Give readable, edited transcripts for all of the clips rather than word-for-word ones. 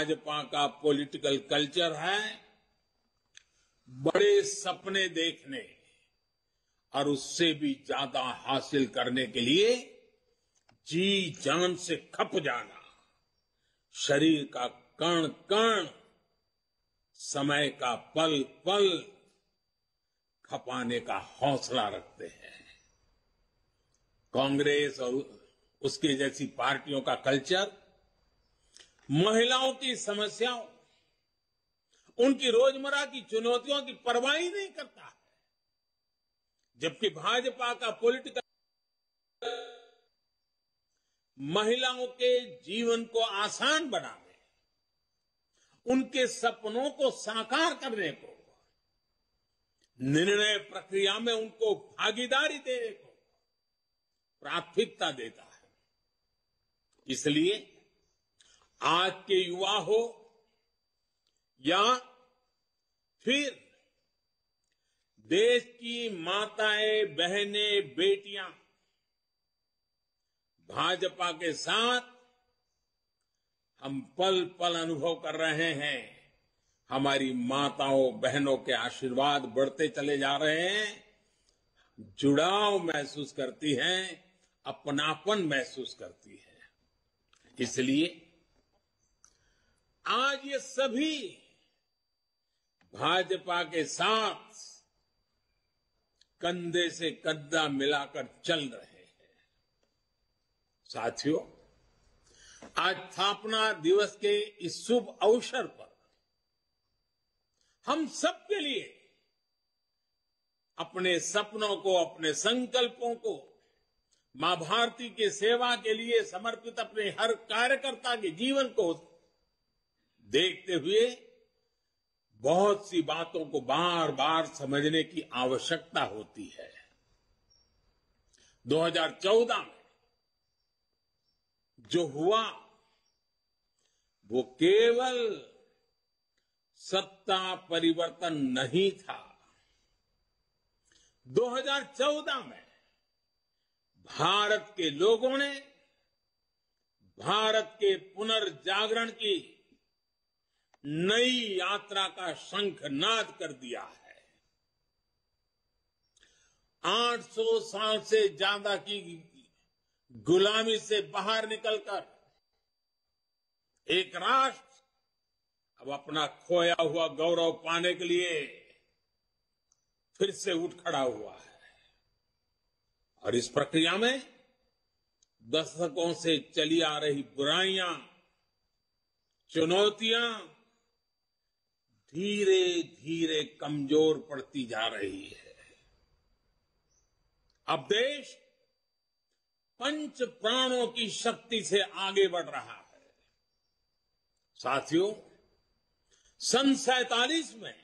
भाजपा का political culture है बड़े सपने देखने और उससे भी ज्यादा हासिल करने के लिए जी जान से खप जाना, शरीर का कण कण, समय का पल पल खपाने का हौसला रखते हैं। कांग्रेस और उसके जैसी पार्टियों का कल्चर महिलाओं की समस्याओं, उनकी रोजमर्रा की चुनौतियों की परवाह ही नहीं करता है, जबकि भाजपा का पॉलिटिकल महिलाओं के जीवन को आसान बनाने, उनके सपनों को साकार करने को, निर्णय प्रक्रिया में उनको भागीदारी देने को प्राथमिकता देता है। इसलिए आज के युवा हो या फिर देश की माताएं, बहनें, बेटियां भाजपा के साथ हम पल पल अनुभव कर रहे हैं। हमारी माताओं बहनों के आशीर्वाद बढ़ते चले जा रहे हैं, जुड़ाव महसूस करती हैं, अपनापन महसूस करती है। इसलिए आज ये सभी भाजपा के साथ कंधे से कंधा मिलाकर चल रहे हैं। साथियों, आज स्थापना दिवस के इस शुभ अवसर पर हम सबके लिए अपने सपनों को, अपने संकल्पों को, मां भारती की सेवा के लिए समर्पित अपने हर कार्यकर्ता के जीवन को देखते हुए बहुत सी बातों को बार बार समझने की आवश्यकता होती है। 2014 में जो हुआ वो केवल सत्ता परिवर्तन नहीं था। 2014 में भारत के लोगों ने भारत के पुनर्जागरण की नई यात्रा का शंखनाद कर दिया है। 800 साल से ज्यादा की गुलामी से बाहर निकलकर एक राष्ट्र अब अपना खोया हुआ गौरव पाने के लिए फिर से उठ खड़ा हुआ है। और इस प्रक्रिया में दशकों से चली आ रही बुराइयां, चुनौतियां धीरे धीरे कमजोर पड़ती जा रही है। अब देश पंच प्राणों की शक्ति से आगे बढ़ रहा है। साथियों, सन 47 में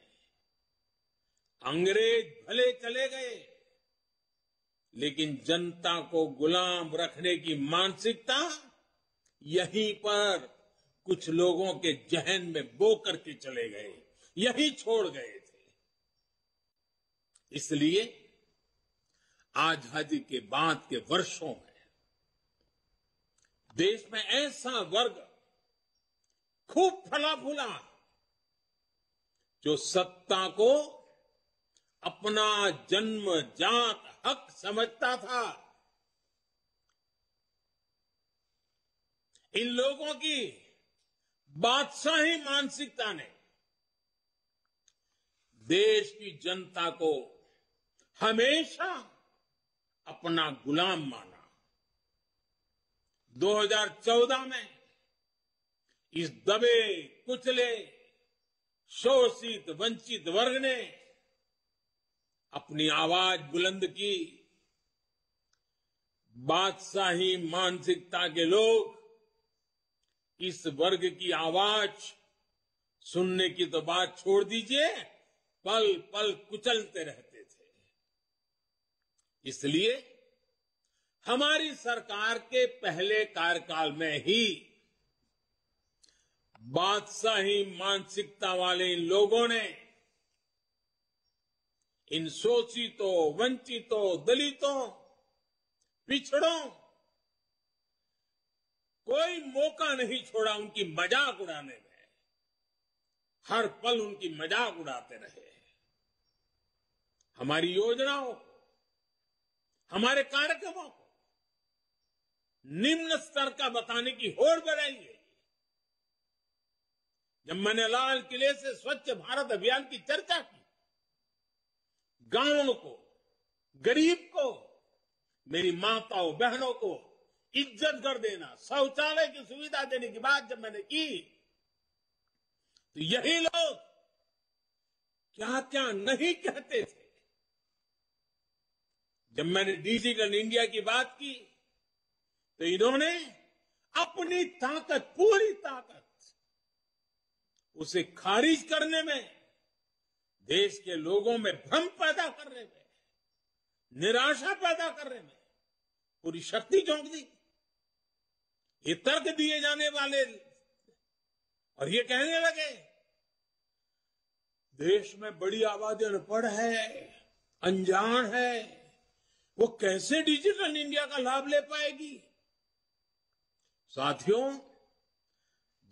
अंग्रेज भले चले गए, लेकिन जनता को गुलाम रखने की मानसिकता यहीं पर कुछ लोगों के जहन में बो करके चले गए, यही छोड़ गए थे। इसलिए आजादी के बाद के वर्षों में देश में ऐसा वर्ग खूब फला फूला जो सत्ता को अपना जन्मजात हक समझता था। इन लोगों की बादशाही मानसिकता ने देश की जनता को हमेशा अपना गुलाम माना। 2014 में इस दबे कुचले शोषित वंचित वर्ग ने अपनी आवाज बुलंद की। बादशाही मानसिकता के लोग इस वर्ग की आवाज सुनने की तो बात छोड़ दीजिए, पल पल कुचलते रहते थे। इसलिए हमारी सरकार के पहले कार्यकाल में ही बादशाही मानसिकता वाले इन लोगों ने इन शोषितों, वंचितों, दलितों, पिछड़ों कोई मौका नहीं छोड़ा उनकी मजाक उड़ाने में। हर पल उनकी मजाक उड़ाते रहे। हमारी योजनाओं को, हमारे कार्यक्रमों को निम्न स्तर का बताने की होड़ बढ़ाई गई। जब मैंने लाल किले से स्वच्छ भारत अभियान की चर्चा की, गांवों को, गरीब को, मेरी माताओं बहनों को इज्जत कर देना, शौचालय की सुविधा देने की बात जब मैंने की, तो यही लोग क्या क्या नहीं कहते थे। जब मैंने डिजिटल इंडिया की बात की, तो इन्होंने अपनी ताकत, पूरी ताकत उसे खारिज करने में, देश के लोगों में भ्रम पैदा करने में, निराशा पैदा करने में पूरी शक्ति झोंक दी। ये तर्क दिए जाने वाले और ये कहने लगे देश में बड़ी आबादी अनपढ़ है, अनजान है, वो कैसे डिजिटल इंडिया का लाभ ले पाएगी। साथियों,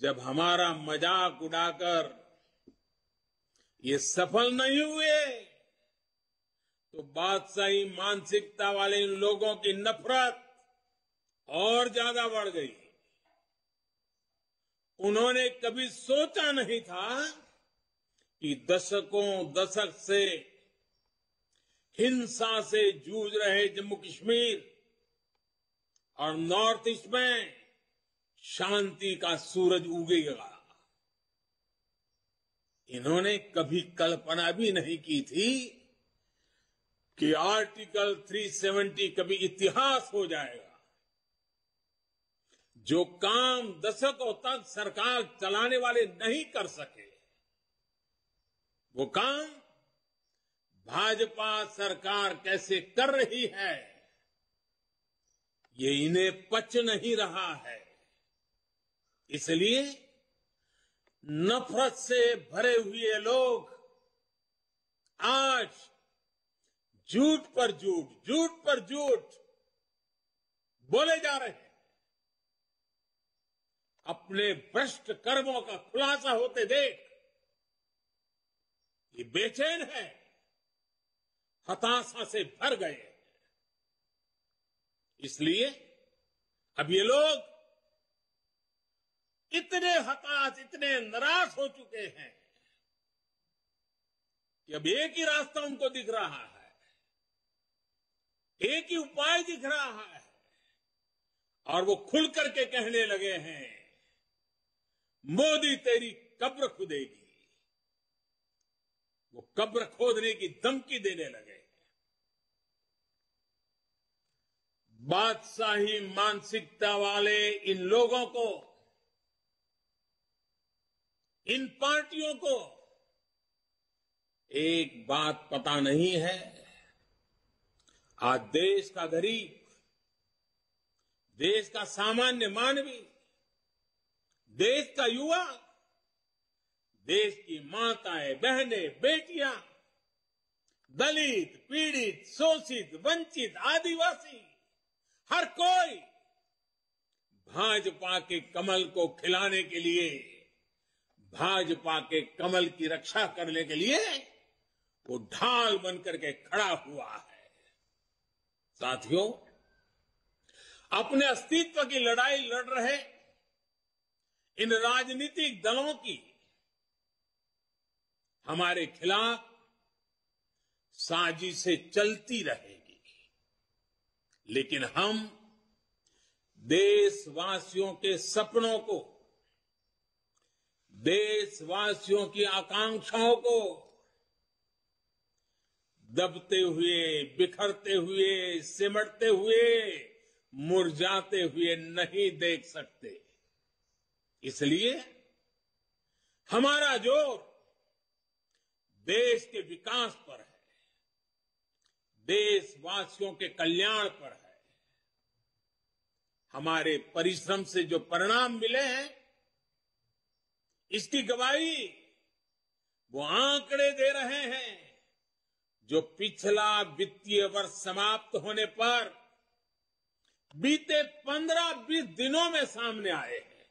जब हमारा मजाक उड़ाकर ये सफल नहीं हुए, तो बादशाही मानसिकता वाले इन लोगों की नफरत और ज्यादा बढ़ गई। उन्होंने कभी सोचा नहीं था कि दशक से हिंसा से जूझ रहे जम्मू कश्मीर और नॉर्थ ईस्ट में शांति का सूरज उगेगा। इन्होंने कभी कल्पना भी नहीं की थी कि आर्टिकल 370 कभी इतिहास हो जाएगा। जो काम दशकों तक सरकार चलाने वाले नहीं कर सके, वो काम भाजपा सरकार कैसे कर रही है, ये इन्हें पच नहीं रहा है। इसलिए नफरत से भरे हुए लोग आज झूठ पर झूठ, झूठ पर झूठ बोले जा रहे हैं। अपने भ्रष्ट कर्मों का खुलासा होते देख ये बेचैन है, हताशा से भर गए। इसलिए अब ये लोग इतने हताश, इतने निराश हो चुके हैं कि अब एक ही रास्ता उनको दिख रहा है, एक ही उपाय दिख रहा है, और वो खुल करके कहने लगे हैं, मोदी तेरी कब्र खुदेगी। वो कब्र खोदने की धमकी देने लगे। बादशाही मानसिकता वाले इन लोगों को, इन पार्टियों को एक बात पता नहीं है। आज देश का गरीब, देश का सामान्य मानवी, देश का युवा, देश की माताएं, बहनें, बेटियां, दलित, पीड़ित, शोषित, वंचित, आदिवासी, हर कोई भाजपा के कमल को खिलाने के लिए, भाजपा के कमल की रक्षा करने के लिए वो ढाल बनकर के खड़ा हुआ है। साथियों, अपने अस्तित्व की लड़ाई लड़ रहे इन राजनीतिक दलों की हमारे खिलाफ साजिशें चलती रहेगी, लेकिन हम देशवासियों के सपनों को, देशवासियों की आकांक्षाओं को दबते हुए, बिखरते हुए, सिमटते हुए, मुरझाते हुए नहीं देख सकते। इसलिए हमारा जोर देश के विकास पर है, देशवासियों के कल्याण पर है। हमारे परिश्रम से जो परिणाम मिले हैं, इसकी गवाही वो आंकड़े दे रहे हैं जो पिछला वित्तीय वर्ष समाप्त होने पर बीते 15-20 दिनों में सामने आए हैं।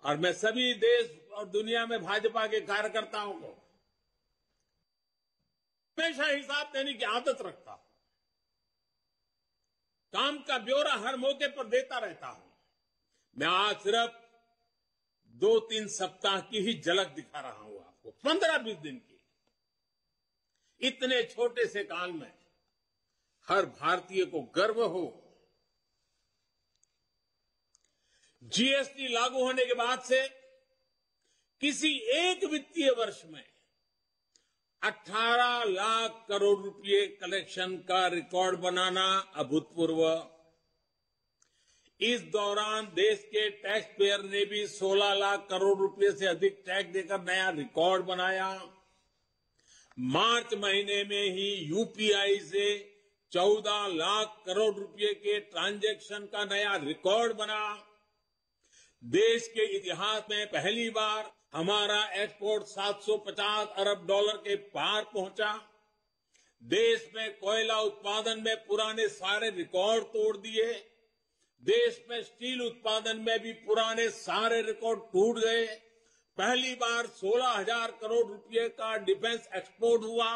और मैं सभी देश और दुनिया में भाजपा के कार्यकर्ताओं को हमेशा हिसाब देने की आदत रखता हूं। काम का ब्यौरा हर मौके पर देता रहता हूं। मैं आज सिर्फ 2-3 सप्ताह की ही झलक दिखा रहा हूं आपको, 15-20 दिन की। इतने छोटे से काल में हर भारतीय को गर्व हो। जीएसटी लागू होने के बाद से किसी एक वित्तीय वर्ष में 18 लाख करोड़ रुपए कलेक्शन का रिकॉर्ड बनाना अभूतपूर्व। इस दौरान देश के टैक्स पेयर ने भी 16 लाख करोड़ रुपए से अधिक टैक्स देकर नया रिकॉर्ड बनाया। मार्च महीने में ही यूपीआई से 14 लाख करोड़ रुपए के ट्रांजैक्शन का नया रिकॉर्ड बना। देश के इतिहास में पहली बार हमारा एक्सपोर्ट 750 अरब डॉलर के पार पहुंचा। देश में कोयला उत्पादन में पुराने सारे रिकॉर्ड तोड़ दिए। देश में स्टील उत्पादन में भी पुराने सारे रिकॉर्ड टूट गए। पहली बार 16,000 करोड़ रुपए का डिफेंस एक्सपोर्ट हुआ।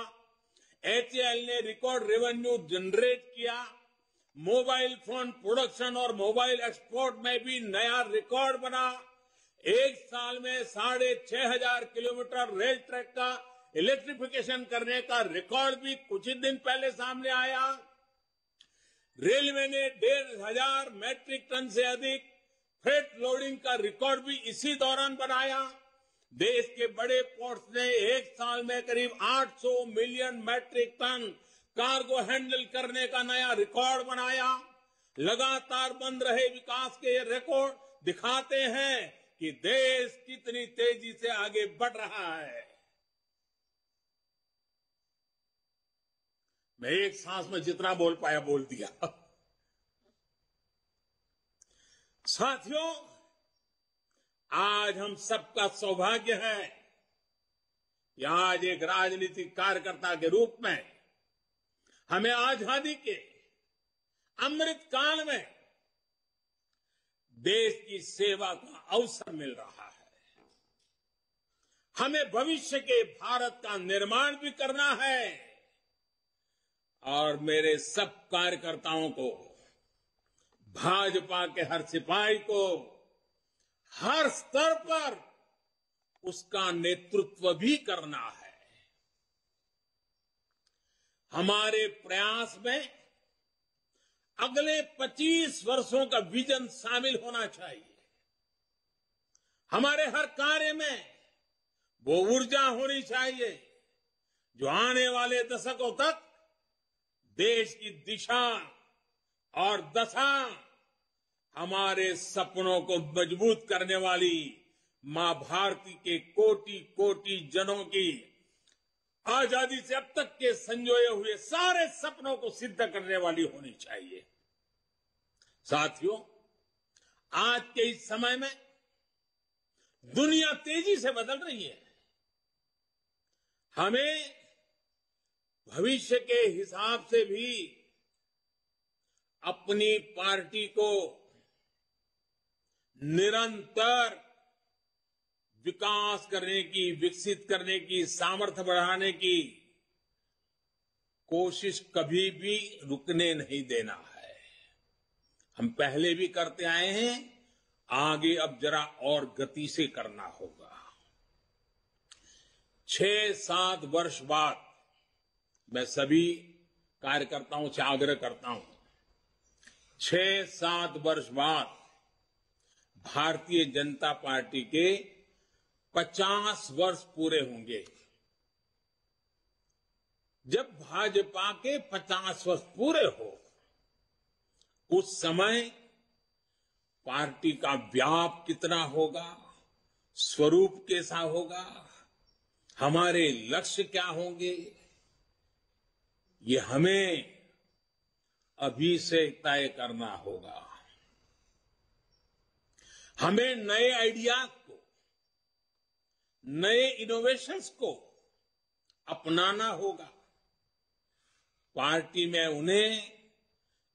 एचएएल ने रिकॉर्ड रेवेन्यू जनरेट किया। मोबाइल फोन प्रोडक्शन और मोबाइल एक्सपोर्ट में भी नया रिकॉर्ड बना। एक साल में 6,500 किलोमीटर रेल ट्रैक का इलेक्ट्रिफिकेशन करने का रिकॉर्ड भी कुछ ही दिन पहले सामने आया। रेलवे ने 1,500 मैट्रिक टन से अधिक फ्रेट लोडिंग का रिकॉर्ड भी इसी दौरान बनाया। देश के बड़े पोर्ट्स ने एक साल में करीब 800 million metric ton cargo handle करने का नया रिकॉर्ड बनाया। लगातार बन रहे विकास के ये रिकॉर्ड दिखाते हैं कि देश कितनी तेजी से आगे बढ़ रहा है। मैं एक सांस में जितना बोल पाया बोल दिया। साथियों, आज हम सबका सौभाग्य है कि आज एक राजनीतिक कार्यकर्ता के रूप में हमें आजादी के अमृत काल में देश की सेवा का अवसर मिल रहा है। हमें भविष्य के भारत का निर्माण भी करना है और मेरे सब कार्यकर्ताओं को, भाजपा के हर सिपाही को हर स्तर पर उसका नेतृत्व भी करना है। हमारे प्रयास में अगले 25 वर्षों का विजन शामिल होना चाहिए। हमारे हर कार्य में वो ऊर्जा होनी चाहिए जो आने वाले दशकों तक देश की दिशा और दशा, हमारे सपनों को मजबूत करने वाली मां भारती के कोटि कोटि जनों की आजादी से अब तक के संजोए हुए सारे सपनों को सिद्ध करने वाली होनी चाहिए। साथियों, आज के इस समय में दुनिया तेजी से बदल रही है। हमें भविष्य के हिसाब से भी अपनी पार्टी को निरंतर विकास करने की, विकसित करने की, सामर्थ्य बढ़ाने की कोशिश कभी भी रुकने नहीं देना है। हम पहले भी करते आए हैं, आगे अब जरा और गति से करना होगा। 6-7 वर्ष बाद मैं सभी कार्यकर्ताओं से आग्रह करता हूं, 6-7 वर्ष बाद भारतीय जनता पार्टी के 50 वर्ष पूरे होंगे। जब भाजपा के 50 वर्ष पूरे हो, उस समय पार्टी का व्याप कितना होगा, स्वरूप कैसा होगा, हमारे लक्ष्य क्या होंगे, ये हमें अभी से तय करना होगा। हमें नए आइडियाज को, नए इनोवेशंस को अपनाना होगा। पार्टी में उन्हें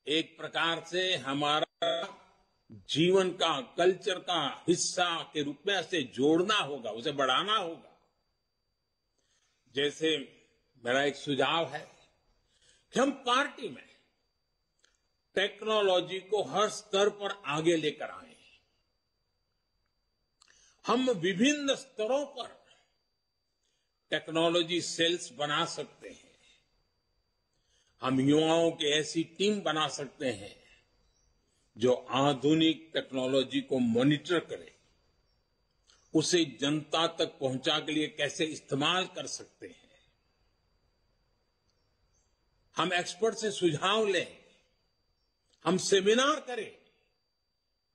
एक प्रकार से हमारा जीवन का, कल्चर का हिस्सा के रूप में ऐसे जोड़ना होगा, उसे बढ़ाना होगा। जैसे मेरा एक सुझाव है कि हम पार्टी में टेक्नोलॉजी को हर स्तर पर आगे लेकर आए। हम विभिन्न स्तरों पर टेक्नोलॉजी सेल्स बना सकते हैं। हम युवाओं की ऐसी टीम बना सकते हैं जो आधुनिक टेक्नोलॉजी को मॉनिटर करे, उसे जनता तक पहुंचा के लिए कैसे इस्तेमाल कर सकते हैं। हम एक्सपर्ट से सुझाव लें, हम सेमिनार करें,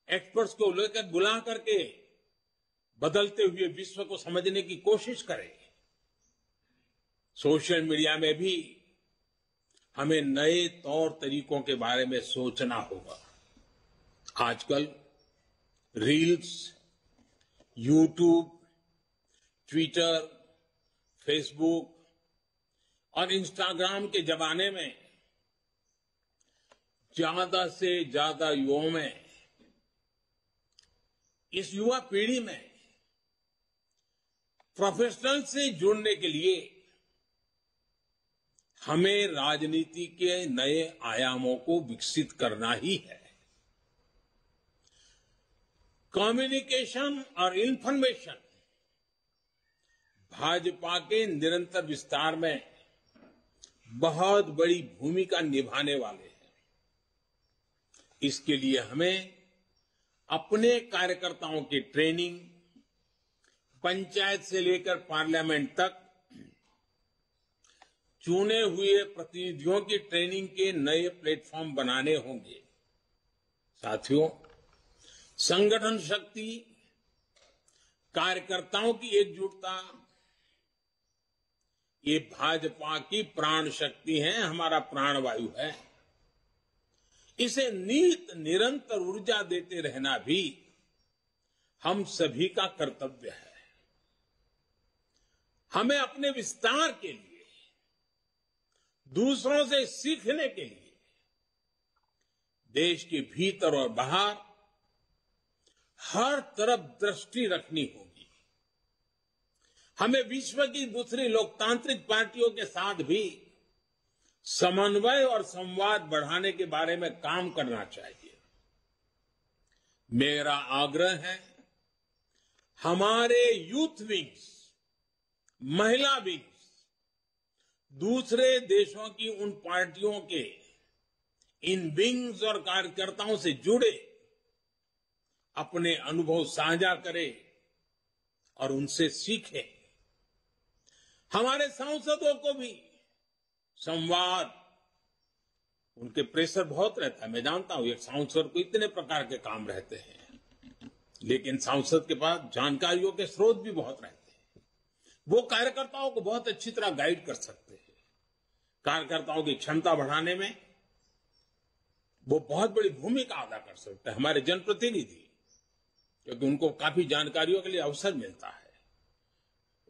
एक्सपर्ट्स को लेकर बुला करके बदलते हुए विश्व को समझने की कोशिश करें। सोशल मीडिया में भी हमें नए तौर तरीकों के बारे में सोचना होगा। आजकल रील्स, यूट्यूब, ट्विटर, फेसबुक और इंस्टाग्राम के जमाने में ज्यादा से ज्यादा युवाओं में, इस युवा पीढ़ी में प्रोफेशनल से जुड़ने के लिए हमें राजनीति के नए आयामों को विकसित करना ही है। कम्युनिकेशन और इंफॉर्मेशन भाजपा के निरंतर विस्तार में बहुत बड़ी भूमिका निभाने वाले हैं। इसके लिए हमें अपने कार्यकर्ताओं की ट्रेनिंग, पंचायत से लेकर पार्लियामेंट तक चुने हुए प्रतिनिधियों की ट्रेनिंग के नए प्लेटफॉर्म बनाने होंगे। साथियों, संगठन शक्ति, कार्यकर्ताओं की एकजुटता, ये भाजपा की प्राण शक्ति है, हमारा प्राणवायु है। इसे निरंतर ऊर्जा देते रहना भी हम सभी का कर्तव्य है। हमें अपने विस्तार के लिए, दूसरों से सीखने के लिए देश के भीतर और बाहर हर तरफ दृष्टि रखनी होगी। हमें विश्व की दूसरी लोकतांत्रिक पार्टियों के साथ भी समन्वय और संवाद बढ़ाने के बारे में काम करना चाहिए। मेरा आग्रह है, हमारे यूथ विंग्स, महिला विंग्स दूसरे देशों की उन पार्टियों के इन विंग्स और कार्यकर्ताओं से जुड़े, अपने अनुभव साझा करें और उनसे सीखें। हमारे सांसदों को भी संवाद, उनके प्रेशर बहुत रहता है, मैं जानता हूं। एक सांसद को इतने प्रकार के काम रहते हैं, लेकिन सांसद के पास जानकारियों के स्रोत भी बहुत रहते हैं। वो कार्यकर्ताओं को बहुत अच्छी तरह गाइड कर सकते हैं। कार्यकर्ताओं की क्षमता बढ़ाने में वो बहुत बड़ी भूमिका अदा कर सकते हैं, हमारे जनप्रतिनिधि, क्योंकि उनको काफी जानकारियों के लिए अवसर मिलता है।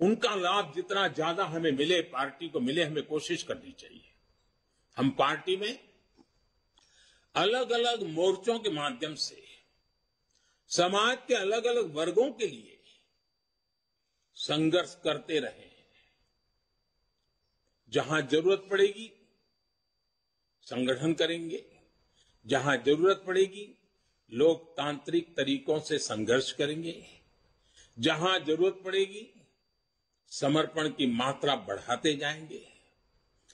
उनका लाभ जितना ज्यादा हमें मिले, पार्टी को मिले, हमें कोशिश करनी चाहिए। हम पार्टी में अलग अलग मोर्चों के माध्यम से समाज के अलग अलग वर्गों के लिए संघर्ष करते रहे। जहां जरूरत पड़ेगी संगठन करेंगे, जहां जरूरत पड़ेगी लोकतांत्रिक तरीकों से संघर्ष करेंगे, जहां जरूरत पड़ेगी समर्पण की मात्रा बढ़ाते जाएंगे।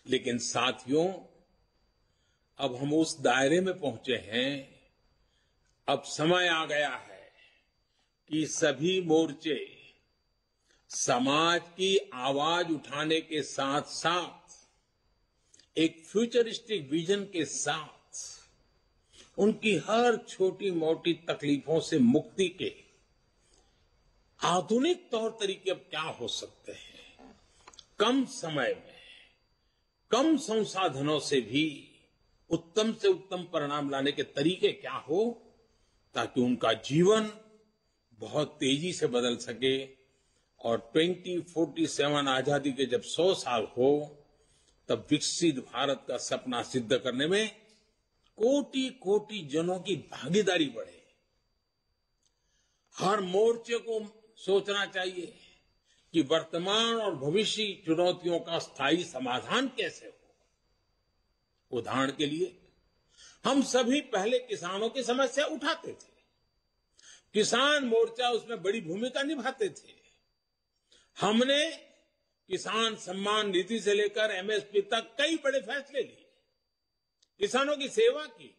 लेकिन साथियों, अब हम उस दायरे में पहुंचे हैं, अब समय आ गया है कि सभी मोर्चे समाज की आवाज उठाने के साथ साथ एक फ्यूचरिस्टिक विजन के साथ उनकी हर छोटी मोटी तकलीफों से मुक्ति के आधुनिक तौर तरीके अब क्या हो सकते हैं, कम समय में, कम संसाधनों से भी उत्तम से उत्तम परिणाम लाने के तरीके क्या हो, ताकि उनका जीवन बहुत तेजी से बदल सके और 2047 आजादी के जब 100 साल हो, तब विकसित भारत का सपना सिद्ध करने में कोटि कोटि जनों की भागीदारी बढ़े। हर मोर्चे को सोचना चाहिए कि वर्तमान और भविष्य की चुनौतियों का स्थायी समाधान कैसे हो। उदाहरण के लिए हम सभी पहले किसानों की समस्या उठाते थे, किसान मोर्चा उसमें बड़ी भूमिका निभाते थे। हमने किसान सम्मान निधि से लेकर एमएसपी तक कई बड़े फैसले लिए, किसानों की सेवा की।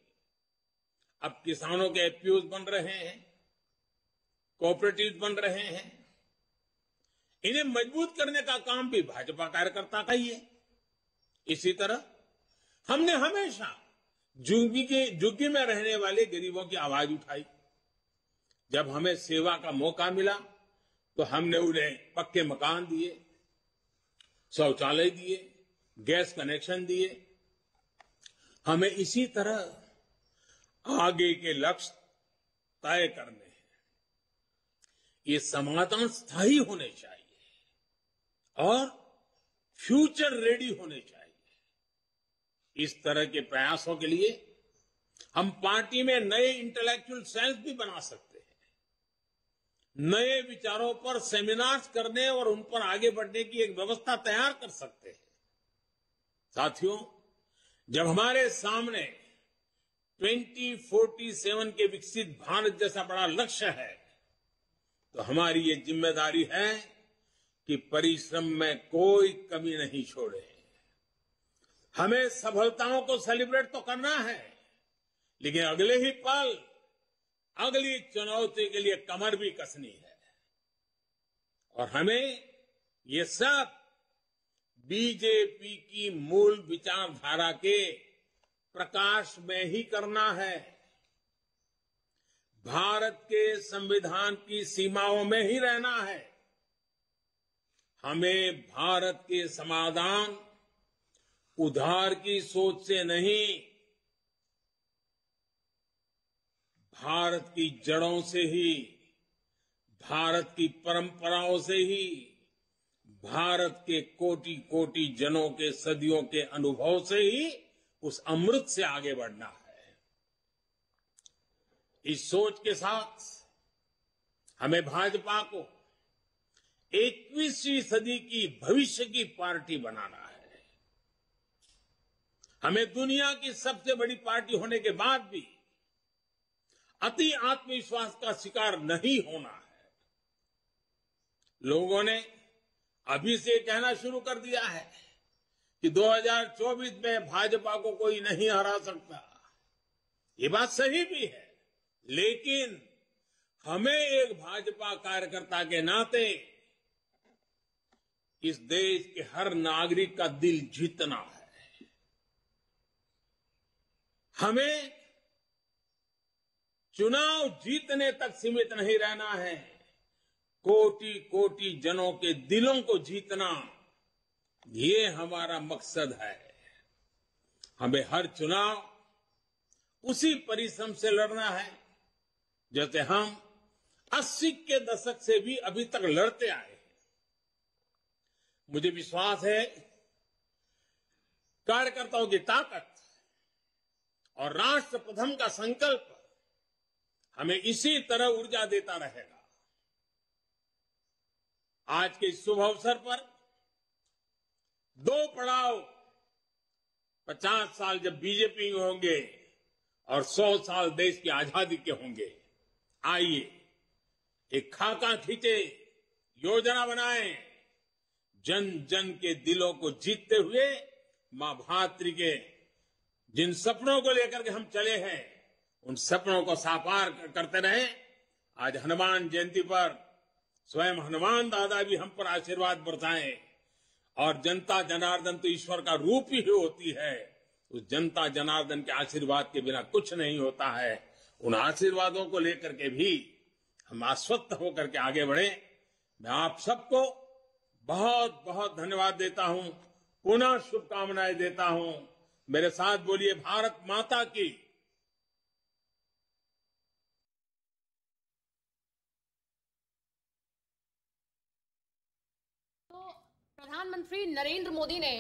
अब किसानों के एफपीओज बन रहे हैं, कोऑपरेटिव बन रहे हैं। इन्हें मजबूत करने का काम भी भाजपा कार्यकर्ता का ही है। इसी तरह हमने हमेशा झुग्गी में रहने वाले गरीबों की आवाज उठाई। जब हमें सेवा का मौका मिला तो हमने उन्हें पक्के मकान दिए, शौचालय दिए, गैस कनेक्शन दिए। हमें इसी तरह आगे के लक्ष्य तय करने हैं। ये समाधान स्थायी होने चाहिए और फ्यूचर रेडी होने चाहिए। इस तरह के प्रयासों के लिए हम पार्टी में नए इंटेलेक्चुअल सेल्स भी बना सकते हैं, नए विचारों पर सेमिनार्स करने और उन पर आगे बढ़ने की एक व्यवस्था तैयार कर सकते हैं। साथियों, जब हमारे सामने 2047 के विकसित भारत जैसा बड़ा लक्ष्य है, तो हमारी ये जिम्मेदारी है कि परिश्रम में कोई कमी नहीं छोड़े। हमें सफलताओं को सेलिब्रेट तो करना है, लेकिन अगले ही पल अगली चुनौती के लिए कमर भी कसनी है। और हमें ये सब बीजेपी की मूल विचारधारा के प्रकाश में ही करना है, भारत के संविधान की सीमाओं में ही रहना है। हमें भारत के समाधान उधार की सोच से नहीं, भारत की जड़ों से ही, भारत की परंपराओं से ही, भारत के कोटि कोटि जनों के सदियों के अनुभव से ही उस अमृत से आगे बढ़ना है। इस सोच के साथ हमें भाजपा को 21वीं सदी की भविष्य की पार्टी बनाना है। हमें दुनिया की सबसे बड़ी पार्टी होने के बाद भी अति आत्मविश्वास का शिकार नहीं होना है। लोगों ने अभी से कहना शुरू कर दिया है कि 2024 में भाजपा को कोई नहीं हरा सकता। ये बात सही भी है, लेकिन हमें एक भाजपा कार्यकर्ता के नाते इस देश के हर नागरिक का दिल जीतना है। हमें चुनाव जीतने तक सीमित नहीं रहना है, कोटि कोटि जनों के दिलों को जीतना, ये हमारा मकसद है। हमें हर चुनाव उसी परिश्रम से लड़ना है जैसे हम 80 के दशक से भी अभी तक लड़ते आए हैं। मुझे विश्वास है कार्यकर्ताओं की ताकत और राष्ट्र प्रथम का संकल्प हमें इसी तरह ऊर्जा देता रहेगा। आज के इस शुभ अवसर पर 2 पड़ाव 50 साल जब बीजेपी में होंगे और 100 साल देश की आजादी के होंगे। आइए एक खाका खींचे, योजना बनाएं, जन जन के दिलों को जीतते हुए मां भातृ के जिन सपनों को लेकर के हम चले हैं, उन सपनों को साकार करते रहे। आज हनुमान जयंती पर स्वयं हनुमान दादा भी हम पर आशीर्वाद बरसाएं। और जनता जनार्दन तो ईश्वर का रूप ही होती है। उस जनता जनार्दन के आशीर्वाद के बिना कुछ नहीं होता है। उन आशीर्वादों को लेकर के भी हम आश्वस्त होकर के आगे बढ़े। मैं आप सबको बहुत बहुत धन्यवाद देता हूं, पुनः शुभकामनाएं देता हूं। मेरे साथ बोलिए, भारत माता की। तो प्रधानमंत्री नरेंद्र मोदी ने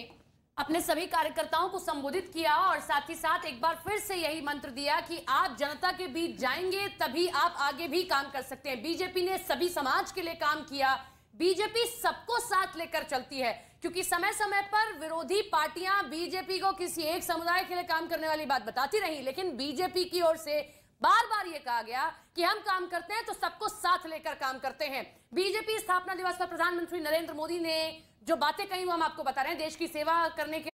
अपने सभी कार्यकर्ताओं को संबोधित किया और साथ ही साथ एक बार फिर से यही मंत्र दिया कि आप जनता के बीच जाएंगे तभी आप आगे भी काम कर सकते हैं। बीजेपी ने सभी समाज के लिए काम किया, बीजेपी सबको साथ लेकर चलती है, क्योंकि समय समय पर विरोधी पार्टियां बीजेपी को किसी एक समुदाय के लिए काम करने वाली बात बताती रही, लेकिन बीजेपी की ओर से बार बार यह कहा गया कि हम काम करते हैं तो सबको साथ लेकर काम करते हैं। बीजेपी स्थापना दिवस पर प्रधानमंत्री नरेंद्र मोदी ने जो बातें कही वो हम आपको बता रहे हैं। देश की सेवा करने के